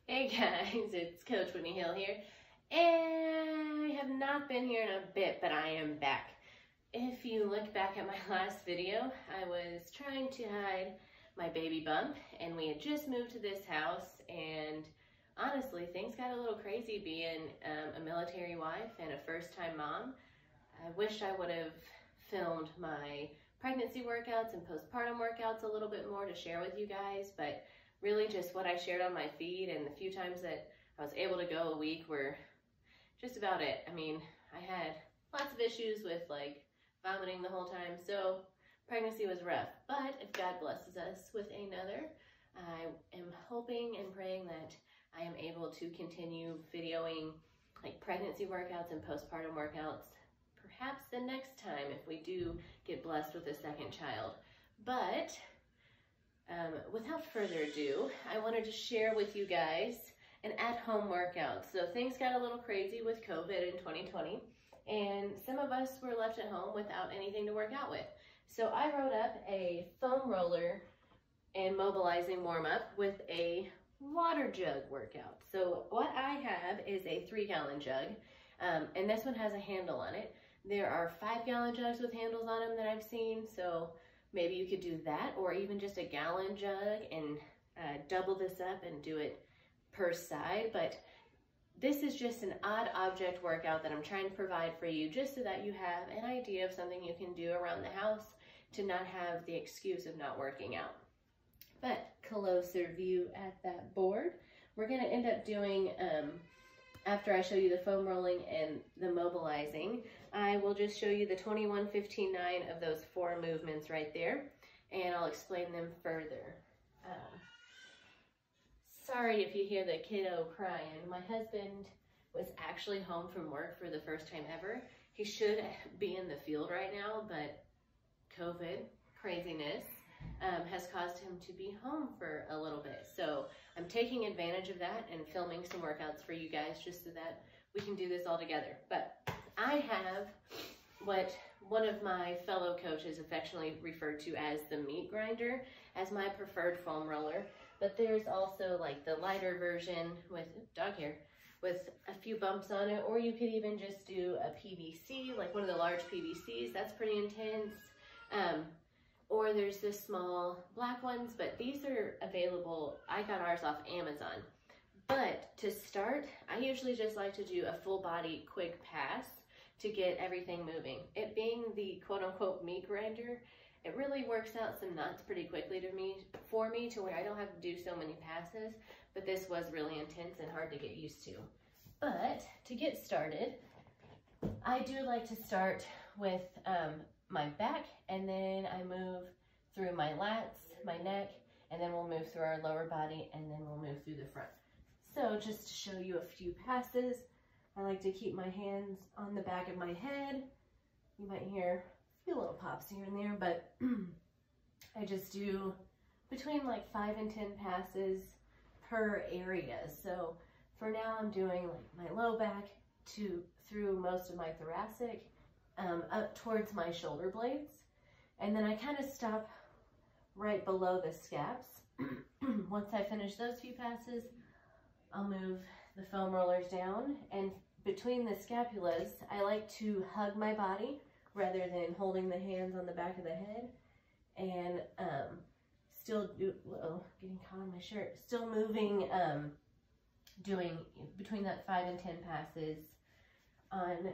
Hey guys, it's Coach Whitney Hill here, and I have not been here in a bit, but I am back. If you look back at my last video, I was trying to hide my baby bump, and we had just moved to this house, and honestly, things got a little crazy being a military wife and a first-time mom. I wish I would have filmed my pregnancy workouts and postpartum workouts a little bit more to share with you guys, but really just what I shared on my feed and the few times that I was able to go a week were just about it. I mean, I had lots of issues with like vomiting the whole time, so pregnancy was rough. But if God blesses us with another, I am hoping and praying that I am able to continue videoing like pregnancy workouts and postpartum workouts perhaps the next time if we do get blessed with a second child. But without further ado, I wanted to share with you guys an at-home workout. So things got a little crazy with COVID in 2020, and some of us were left at home without anything to work out with. So I wrote up a foam roller and mobilizing warm-up with a water jug workout. So what I have is a 3-gallon jug, and this one has a handle on it. There are 5-gallon jugs with handles on them that I've seen, so maybe you could do that, or even just a gallon jug and double this up and do it per side. But this is just an odd object workout that I'm trying to provide for you just so that you have an idea of something you can do around the house to not have the excuse of not working out. But closer view at that board, we're gonna end up doing, after I show you the foam rolling and the mobilizing, I will just show you the 21, 15, 9 of those 4 movements right there, and I'll explain them further. Sorry if you hear the kiddo crying. My husband was actually home from work for the first time ever. He should be in the field right now, but COVID craziness has caused him to be home for a little bit. So I'm taking advantage of that and filming some workouts for you guys just so that we can do this all together. But I have what one of my fellow coaches affectionately referred to as the meat grinder as my preferred foam roller. But there's also like the lighter version with dog hair with a few bumps on it, or you could even just do a PVC, like one of the large PVCs. That's pretty intense. Or there's the small black ones, but these are available. I got ours off Amazon. But to start, I usually just like to do a full body quick pass to get everything moving. It being the quote unquote meat grinder, it really works out some knots pretty quickly for me to where I don't have to do so many passes, but this was really intense and hard to get used to. But to get started, I do like to start with my back, and then I move through my lats, my neck, and then we'll move through our lower body, and then we'll move through the front. So just to show you a few passes, I like to keep my hands on the back of my head. You might hear a few little pops here and there, but I just do between like 5 and 10 passes per area. So for now, I'm doing like my low back through most of my thoracic, up towards my shoulder blades. And then I kind of stop right below the scaps. Once I finish those few passes, I'll move the foam rollers down, and between the scapulas, I like to hug my body rather than holding the hands on the back of the head, and still getting caught on my shirt, still moving, doing between that 5 and 10 passes on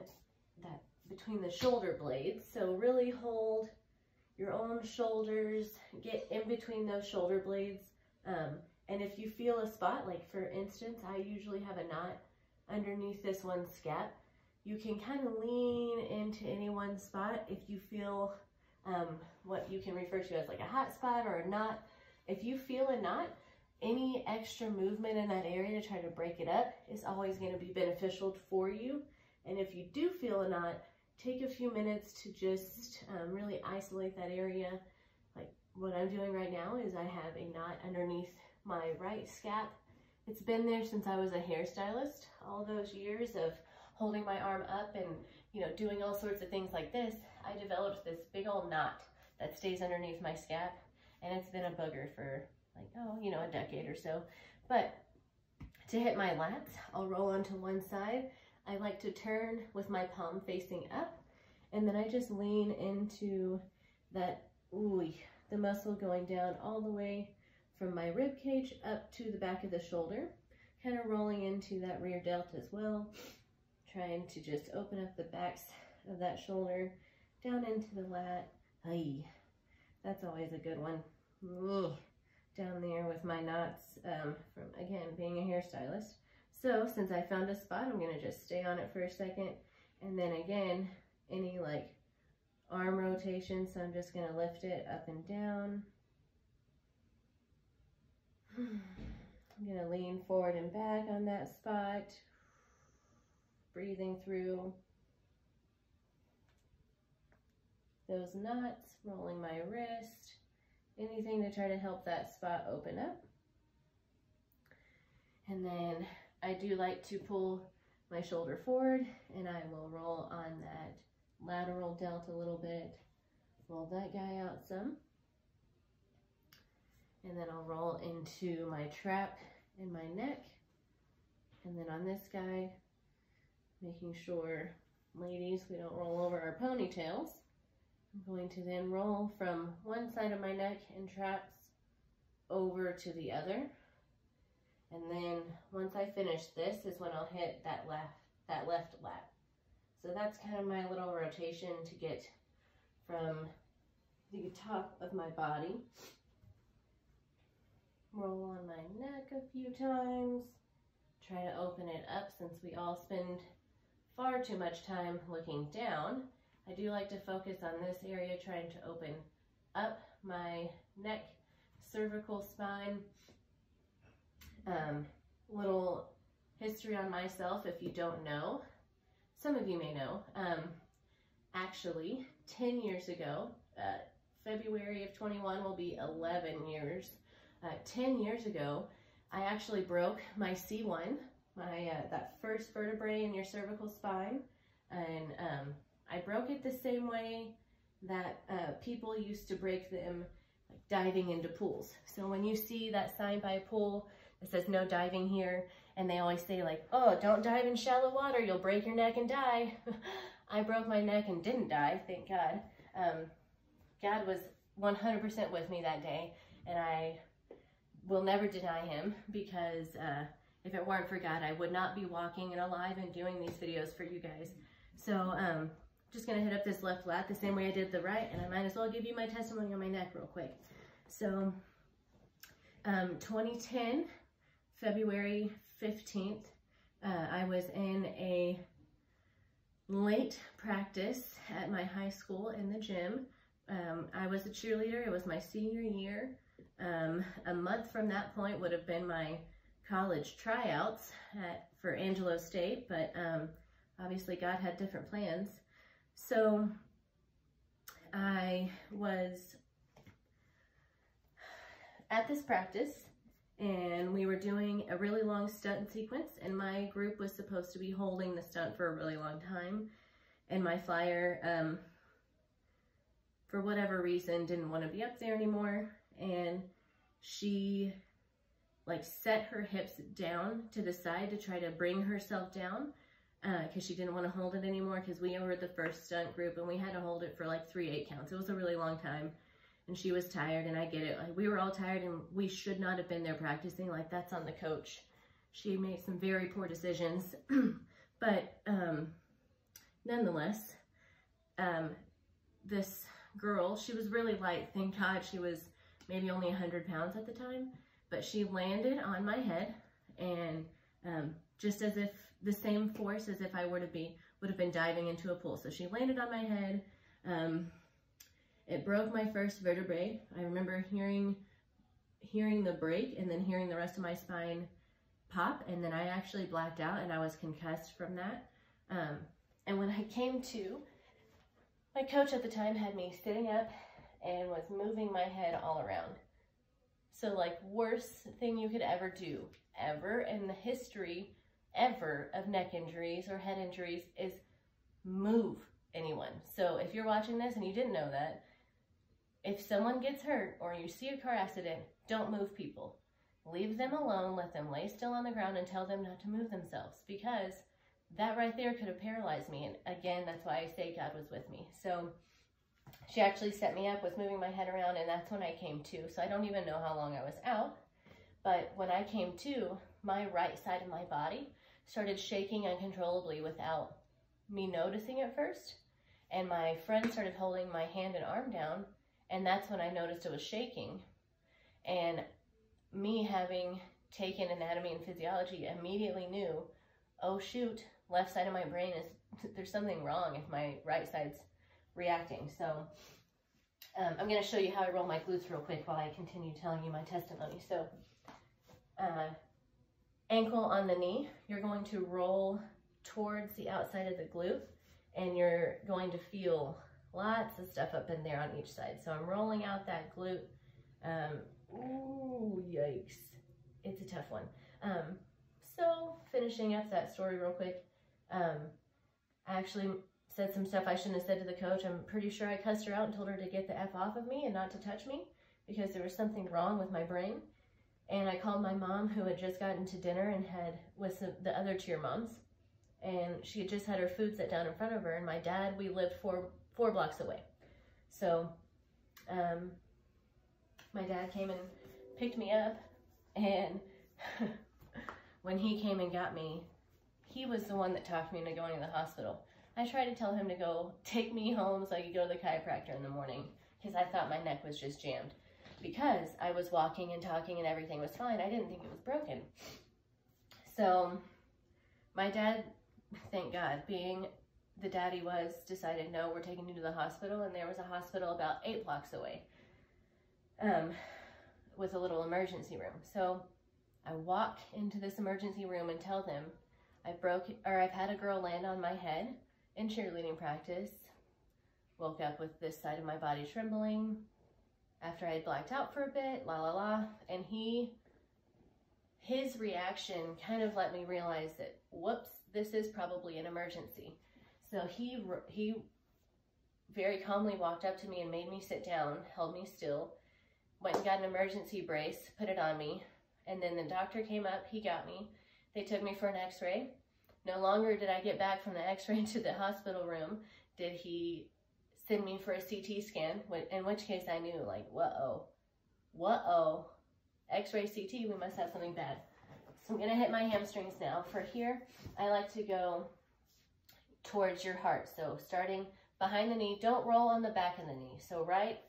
that between the shoulder blades. So really hold your own shoulders, get in between those shoulder blades. And if you feel a spot, like for instance, I usually have a knot underneath this one scap, you can kind of lean into any one spot if you feel what you can refer to as like a hot spot or a knot. If you feel a knot, any extra movement in that area to try to break it up is always going to be beneficial for you. And if you do feel a knot, take a few minutes to just really isolate that area. Like what I'm doing right now is I have a knot underneath my right scap. It's been there since I was a hairstylist. All those years of holding my arm up and, you know, doing all sorts of things like this, I developed this big old knot that stays underneath my scap, and it's been a booger for like, oh, you know, a decade or so. But To hit my lats, I'll roll onto one side. I like to turn with my palm facing up, and then I just lean into that, the muscle going down all the way from my rib cage up to the back of the shoulder, kind of rolling into that rear delt as well, trying to just open up the backs of that shoulder, down into the lat. Ay, that's always a good one. Down there with my knots from, again, being a hairstylist. So since I found a spot, I'm gonna just stay on it for a second, and then again, any like arm rotation, so I'm just gonna lift it up and down. I'm gonna lean forward and back on that spot, breathing through those knots, rolling my wrist, anything to try to help that spot open up. And then I do like to pull my shoulder forward, and I will roll on that lateral delt a little bit, roll that guy out some, and then I'll roll into my trap and my neck. And then on this guy, making sure, ladies, we don't roll over our ponytails. I'm going to then roll from one side of my neck and traps over to the other. And then once I finish this is when I'll hit that left lat. So that's kind of my little rotation to get from the top of my body. Roll on my neck a few times. Try to open it up since we all spend far too much time looking down. I do like to focus on this area, trying to open up my neck, cervical spine. Little history on myself, if you don't know. Some of you may know. Actually, 10 years ago, February of 21 will be 11 years. 10 years ago, I actually broke my C1, that first vertebrae in your cervical spine, and I broke it the same way that people used to break them, like diving into pools. So when you see that sign by a pool that says no diving here, and they always say like, oh, don't dive in shallow water, you'll break your neck and die. I broke my neck and didn't die, thank God. God was 100% with me that day, and I will never deny him, because if it weren't for God, I would not be walking and alive and doing these videos for you guys. So just gonna hit up this left lat the same way I did the right, and I might as well give you my testimony on my neck real quick. So 2010, February 15th, I was in a late practice at my high school in the gym. I was a cheerleader. It was my senior year. A month from that point would have been my college tryouts for Angelo State, but obviously God had different plans. So I was at this practice, and we were doing a really long stunt sequence, and my group was supposed to be holding the stunt for a really long time, and my flyer, for whatever reason, didn't want to be up there anymore, and she like set her hips down to the side to try to bring herself down, because she didn't want to hold it anymore, because we were the first stunt group, and we had to hold it for like 3 8 counts. It was a really long time. And she was tired, and I get it. Like, we were all tired, and we should not have been there practicing. Like, that's on the coach. She made some very poor decisions. But nonetheless, this girl, she was really light. Thank God. She was maybe only 100 pounds at the time. But she landed on my head, and just as if the same force as if I would have been diving into a pool. So she landed on my head. It broke my first vertebrae. I remember hearing the break, and then hearing the rest of my spine pop, and then I actually blacked out, and I was concussed from that. And when I came to, my coach at the time had me sitting up and was moving my head all around. So like, worst thing you could ever do, ever in the history ever of neck injuries or head injuries, is move anyone. So if you're watching this and you didn't know that, if someone gets hurt or you see a car accident, don't move people. leave them alone, let them lay still on the ground and tell them not to move themselves, because that right there could have paralyzed me. And again, that's why I say God was with me. So she actually set me up with moving my head around, and that's when I came to. So I don't even know how long I was out, but when I came to, my right side of my body started shaking uncontrollably without me noticing at first. And my friend started holding my hand and arm down, and that's when I noticed it was shaking. And me having taken anatomy and physiology immediately knew, oh shoot, left side of my brain is, there's something wrong if my right side's reacting. So I'm going to show you how I roll my glutes real quick while I continue telling you my testimony. So ankle on the knee, you're going to roll towards the outside of the glute, and you're going to feel lots of stuff up in there on each side. So I'm rolling out that glute. Ooh, yikes. It's a tough one. So finishing up that story real quick, I actually said some stuff I shouldn't have said to the coach. I'm pretty sure I cussed her out and told her to get the F off of me and not to touch me, because there was something wrong with my brain. And I called my mom, who had just gotten to dinner and had with the other cheer moms, and she had just had her food set down in front of her. And my dad, we lived four blocks away. So my dad came and picked me up, and when he came and got me, he was the one that talked me into going to the hospital. I tried to tell him to go take me home so I could go to the chiropractor in the morning, because I thought my neck was just jammed. Because I was walking and talking and everything was fine, I didn't think it was broken. So my dad, thank God, being the dad he was, decided, no, we're taking you to the hospital. And there was a hospital about 8 blocks away with a little emergency room. So I walk into this emergency room and tell them I've had a girl land on my head in cheerleading practice, woke up with this side of my body trembling after I had blacked out for a bit, and his reaction kind of let me realize that, whoops, this is probably an emergency. So he very calmly walked up to me and made me sit down, held me still, went and got an emergency brace, put it on me, and then the doctor came up, he got me, they took me for an x-ray. No longer did I get back from the x-ray to the hospital room, did he send me for a CT scan, in which case I knew, like, whoa, x-ray CT, we must have something bad. So I'm gonna hit my hamstrings now. For here, I like to go towards your heart. So starting behind the knee, don't roll on the back of the knee. So right,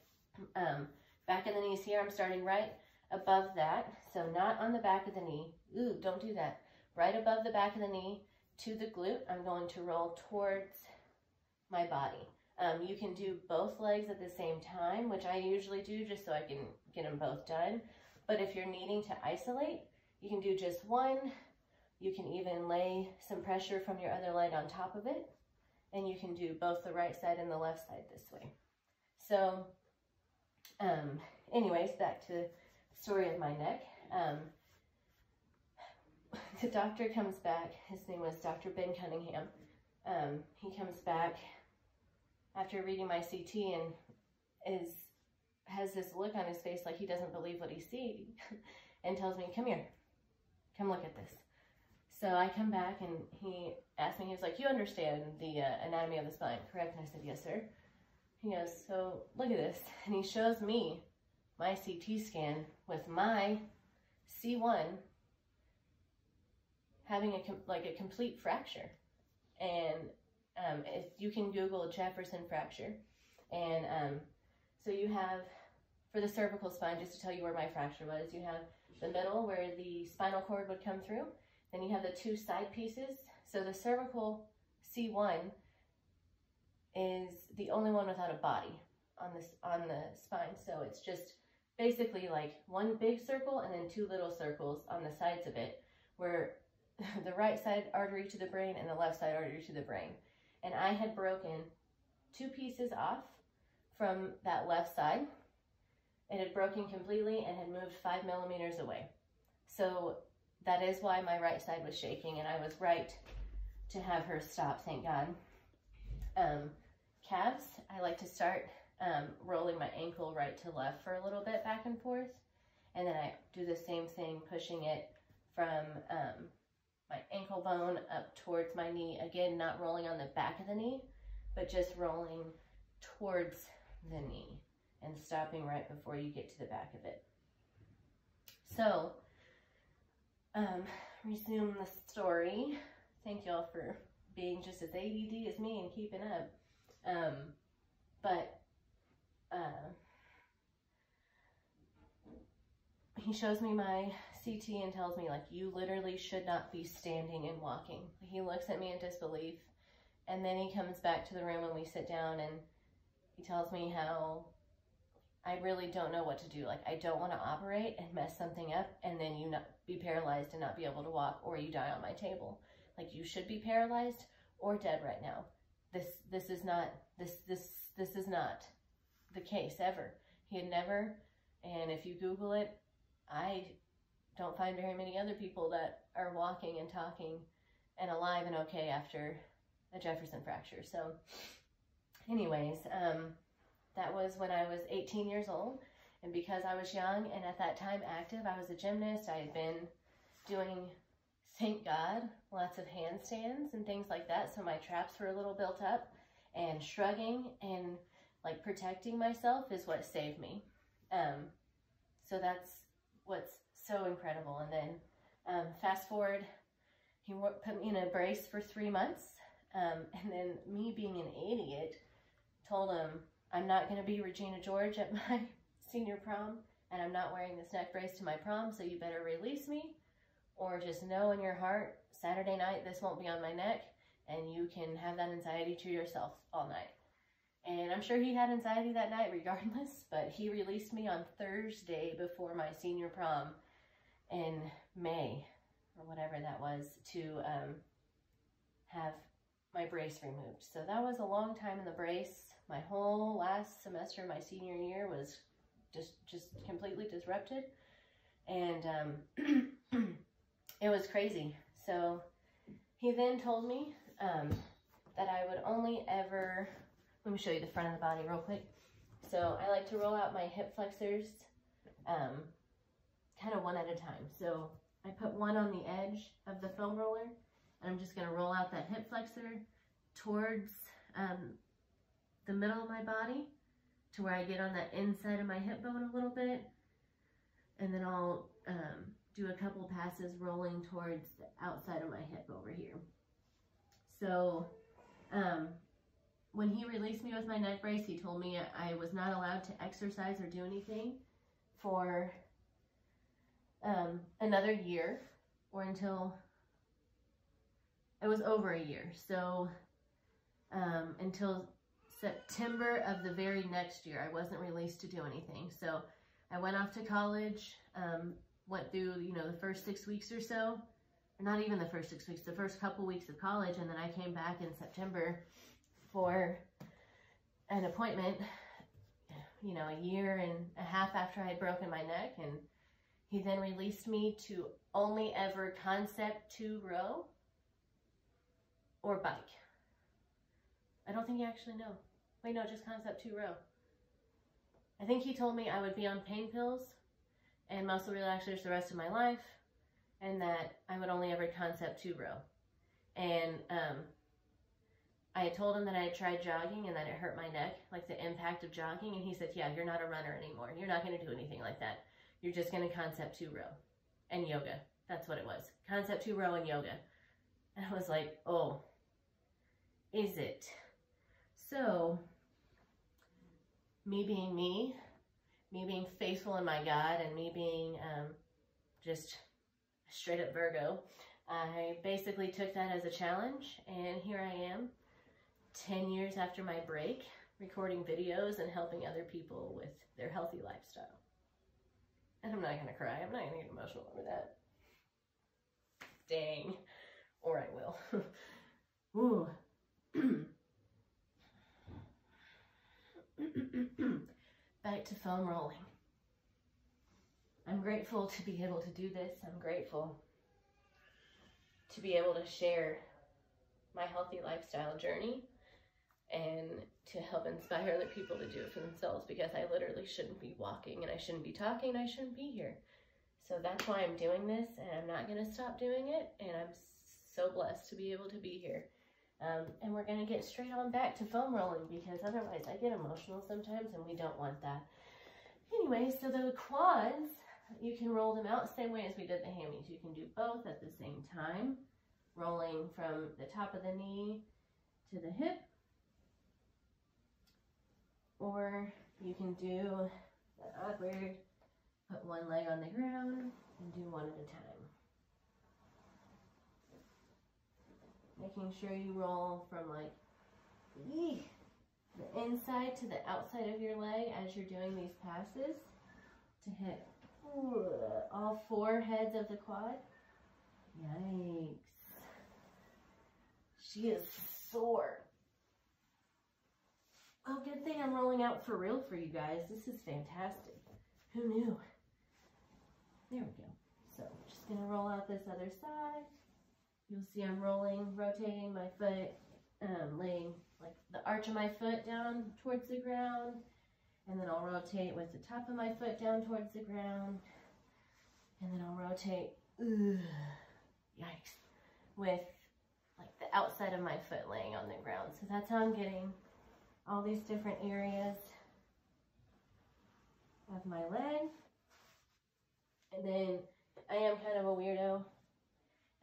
back of the knees here, I'm starting right above that. So not on the back of the knee. Ooh, don't do that. Right above the back of the knee to the glute, I'm going to roll towards my body. You can do both legs at the same time, which I usually do just so I can get them both done. But if you're needing to isolate, you can do just one. You can even lay some pressure from your other leg on top of it. And you can do both the right side and the left side this way. So anyways, back to the story of my neck. The doctor comes back. His name was Dr. Ben Cunningham. He comes back after reading my CT and has this look on his face like he doesn't believe what he sees, and tells me, come here, come look at this. So I come back and he asked me, he was like, you understand the anatomy of the spine, correct? And I said, yes, sir. He goes, so look at this. And he shows me my CT scan with my C1 having a complete fracture. And if you can Google Jefferson fracture. And so you have, for the cervical spine, just to tell you where my fracture was, you have the middle where the spinal cord would come through. Then you have the 2 side pieces. So the cervical C1 is the only one without a body on the spine. So it's just basically like one big circle and then 2 little circles on the sides of it, where the right side artery to the brain and the left side artery to the brain. And I had broken 2 pieces off from that left side. It had broken completely and had moved 5 millimeters away. So that is why my right side was shaking, and I was right to have her stop, thank God. Calves, I like to start rolling my ankle right to left for a little bit, back and forth. And then I do the same thing, pushing it from my ankle bone up towards my knee. Again, not rolling on the back of the knee, but just rolling towards the knee and stopping right before you get to the back of it. So, resume the story. Thank y'all for being just as ADD as me and keeping up. He shows me my CT and tells me, like, you literally should not be standing and walking. He looks at me in disbelief, and then he comes back to the room and we sit down, and he tells me how I really don't know what to do. Like, I don't want to operate and mess something up and then you not be paralyzed and not be able to walk, or you die on my table. Like, you should be paralyzed or dead right now. This is not the case ever. He had never, and if you Google it, I don't find very many other people that are walking and talking and alive and okay after a Jefferson fracture. So anyways, that was when I was 18 years old. And because I was young and at that time active, I was a gymnast. I had been doing, thank God, lots of handstands and things like that. So my traps were a little built up, and shrugging and like protecting myself is what saved me. So that's what's so incredible. And then fast forward, he put me in a brace for 3 months. And then me being an idiot told him, I'm not going to be Regina George at my senior prom, and I'm not wearing this neck brace to my prom, so you better release me, or just know in your heart, Saturday night, this won't be on my neck, and you can have that anxiety to yourself all night. And I'm sure he had anxiety that night regardless, but he released me on Thursday before my senior prom in May, or whatever that was, to have my brace removed. So that was a long time in the brace. My whole last semester of my senior year was just completely disrupted, and it was crazy. So he then told me that I would only ever, let me show you the front of the body real quick. So I like to roll out my hip flexors kind of one at a time. So I put one on the edge of the foam roller, and I'm just going to roll out that hip flexor towards the middle of my body to where I get on that inside of my hip bone a little bit, and then I'll do a couple passes rolling towards the outside of my hip over here. So when he released me with my neck brace, he told me I was not allowed to exercise or do anything for another year, or until it was over a year. So until September of the very next year, I wasn't released to do anything. So I went off to college, went through, the first 6 weeks or so, or not even the first 6 weeks, the first couple weeks of college. And then I came back in September for an appointment, a year and a half after I had broken my neck. And he then released me to only ever concept 2 row or bike. I don't think you actually know. Wait, no, just concept 2 row. I think he told me I would be on pain pills and muscle relaxers the rest of my life, and that I would only ever concept 2 row. And I had told him that I had tried jogging and that it hurt my neck, like the impact of jogging, and he said, yeah, you're not a runner anymore. You're not going to do anything like that. You're just going to concept 2 row and yoga. That's what it was. Concept 2 row and yoga. And I was like, oh, is it? So, me being me being faithful in my God, and me being just straight up Virgo, I basically took that as a challenge, and here I am, 10 years after my break, recording videos and helping other people with their healthy lifestyle. And I'm not going to cry. I'm not going to get emotional over that. Dang. Or I will. Ooh. Back to foam rolling. I'm grateful to be able to do this. I'm grateful to be able to share my healthy lifestyle journey and to help inspire other people to do it for themselves, because I literally shouldn't be walking, and I shouldn't be talking, and I shouldn't be here. So that's why I'm doing this, and I'm not going to stop doing it, and I'm so blessed to be able to be here. And we're going to get straight on back to foam rolling, because otherwise I get emotional sometimes, and we don't want that. Anyway, so the quads, you can roll them out the same way as we did the hammies. You can do both at the same time, rolling from the top of the knee to the hip, or you can do the upward, put one leg on the ground, and do one at a time. Making sure you roll from like the inside to the outside of your leg as you're doing these passes to hit all 4 heads of the quad. Yikes. She is sore. Oh, good thing I'm rolling out for real for you guys. This is fantastic. Who knew? There we go. So, just gonna roll out this other side. You'll see I'm rolling, rotating my foot, laying like the arch of my foot down towards the ground, and then I'll rotate with the top of my foot down towards the ground, and then I'll rotate, yikes, with like the outside of my foot laying on the ground. So that's how I'm getting all these different areas of my leg. And then I am kind of a weirdo,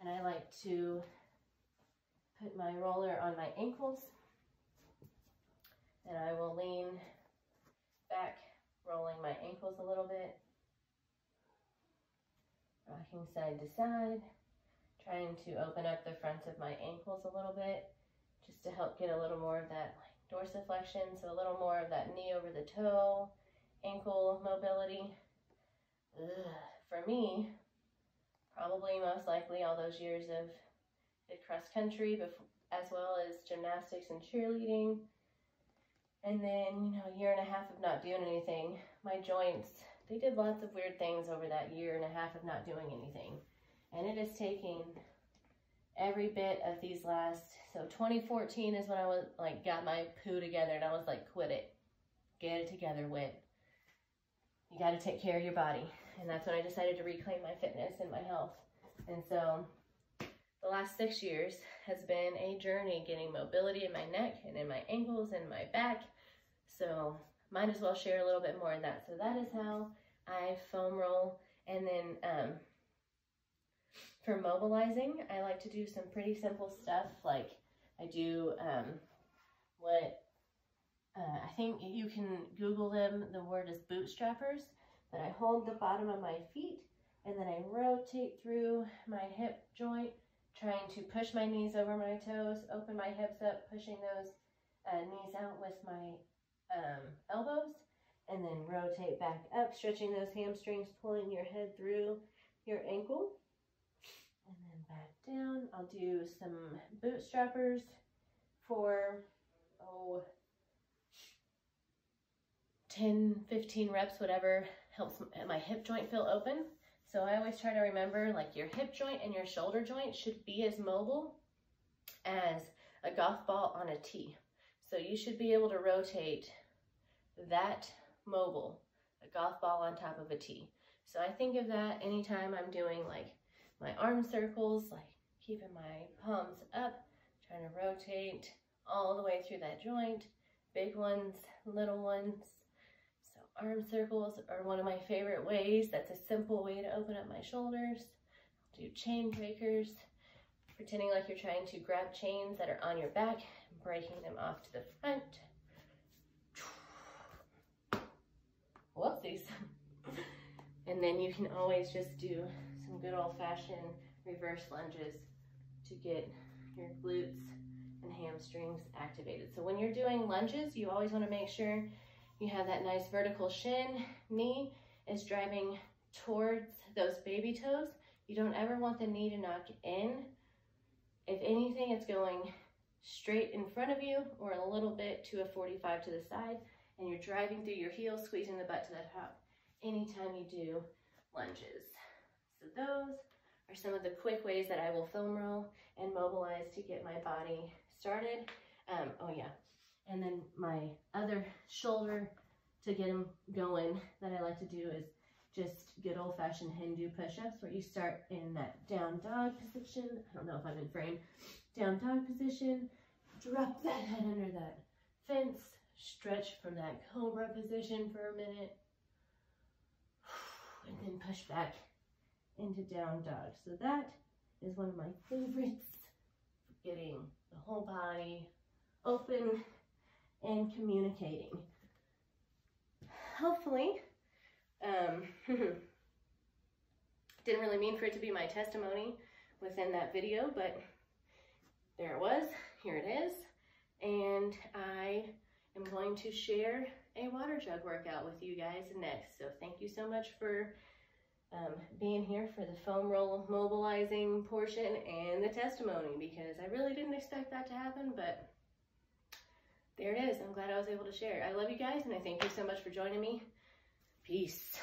and I like to put my roller on my ankles, and I will lean back, rolling my ankles a little bit, rocking side to side, trying to open up the fronts of my ankles a little bit, just to help get a little more of that like dorsiflexion, so a little more of that knee over the toe, ankle mobility. For me, probably most likely all those years of cross country, as well as gymnastics and cheerleading, and then, you know, a year and a half of not doing anything, my joints, they did lots of weird things over that year and a half of not doing anything. And it is taking every bit of these last, so 2014 is when I was like, got my poo together, and I was like, quit it, get it together, Whit. You got to take care of your body. And that's when I decided to reclaim my fitness and my health. And so the last 6 years has been a journey getting mobility in my neck and in my ankles and my back. So might as well share a little bit more of that. So that is how I foam roll. And then for mobilizing, I like to do some pretty simple stuff. Like I do I think you can Google them. The word is bootstrappers. But I hold the bottom of my feet, and then I rotate through my hip joint, trying to push my knees over my toes, open my hips up, pushing those knees out with my elbows, and then rotate back up, stretching those hamstrings, pulling your head through your ankle, and then back down. I'll do some bootstrappers for, 10, 15 reps, whatever helps my hip joint feel open. So I always try to remember, like, your hip joint and your shoulder joint should be as mobile as a golf ball on a tee. So you should be able to rotate that mobile, a golf ball on top of a tee. So I think of that anytime I'm doing like my arm circles, like keeping my palms up, trying to rotate all the way through that joint, big ones, little ones. Arm circles are one of my favorite ways. That's a simple way to open up my shoulders. Do chain breakers, pretending like you're trying to grab chains that are on your back, breaking them off to the front. Whoopsies. And then you can always just do some good old-fashioned reverse lunges to get your glutes and hamstrings activated. So when you're doing lunges, you always want to make sure you have that nice vertical shin. Knee is driving towards those baby toes. You don't ever want the knee to knock in. If anything, it's going straight in front of you or a little bit to a 45 to the side, and you're driving through your heels, squeezing the butt to the top anytime you do lunges. So those are some of the quick ways that I will foam roll and mobilize to get my body started. Oh yeah. And then my other shoulder to get them going that I like to do is just good old-fashioned Hindu push-ups where you start in that down dog position. I don't know if I'm in frame. Down dog position, drop that head under that fence, stretch from that cobra position for a minute, and then push back into down dog. So that is one of my favorites for getting the whole body open and communicating. Hopefully, didn't really mean for it to be my testimony within that video, but there it was, here it is, and I am going to share a water jug workout with you guys next. So thank you so much for being here for the foam roll mobilizing portion and the testimony, because I really didn't expect that to happen, but there it is. I'm glad I was able to share. I love you guys, and I thank you so much for joining me. Peace.